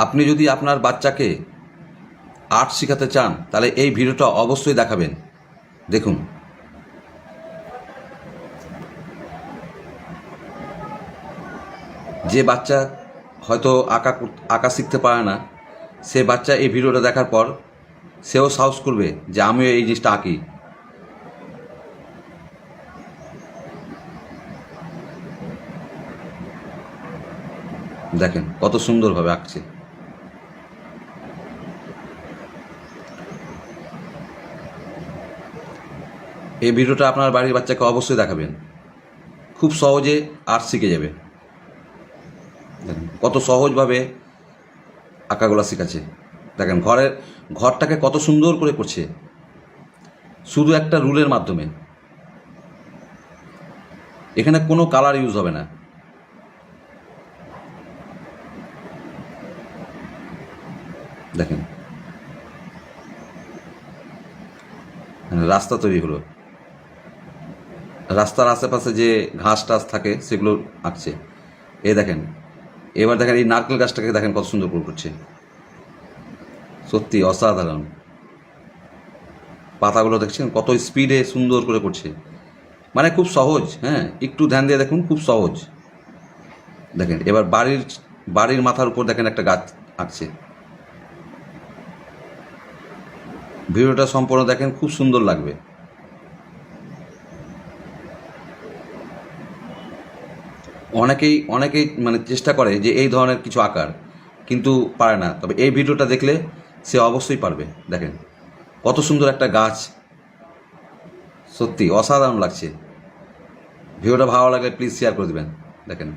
আপনি যদি আপনার বাচ্চাকে আর্ট শেখাতে চান তাহলে এই ভিডিওটা অবশ্যই দেখাবেন। দেখুন, যে বাচ্চা হয়তো আঁকা শিখতে পারে না, সে বাচ্চা এই ভিডিওটা দেখার পর সেও সাহস করবে যে আমিও এই জিনিসটা আঁকি। দেখেন কত সুন্দরভাবে আঁকছে। এই ভিডিওটা আপনার বাড়ির বাচ্চাকে অবশ্যই দেখাবেন, খুব সহজে আর্ট শিখে যাবে। দেখেন কত সহজভাবে আঁকাগুলো শিখাচ্ছে। দেখেন ঘরটাকে কত সুন্দর করে করছে, শুধু একটা রুলের মাধ্যমে। এখানে কোনো কালার ইউজ হবে না। দেখেন রাস্তা তৈরি হলো, রাস্তার আশেপাশে যে ঘাস টাস থাকে সেগুলো আঁকছে। দেখেন, এবার দেখেন এই নারকেল গাছটাকে দেখেন কত সুন্দর করে করছে, সত্যি অসাধারণ। পাতাগুলো দেখছেন কত স্পিডে সুন্দর করে করছে, মানে খুব সহজ। হ্যাঁ, একটু ধ্যান দিয়ে দেখুন, খুব সহজ। দেখেন এবার বাড়ির মাথার উপর দেখেন একটা গাছ আঁকছে। ভিডিওটা সম্পূর্ণ দেখেন, খুব সুন্দর লাগবে। অনেকেই মানে চেষ্টা করে যে এই ধরনের কিছু আঁকার, কিন্তু পারে না। তবে এই ভিডিওটা দেখলে সে অবশ্যই পারবে। দেখেন কত সুন্দর একটা গাছ, সত্যি অসাধারণ লাগছে। ভিডিওটা ভালো লাগলে প্লিজ শেয়ার করে দেবেন। দেখেন।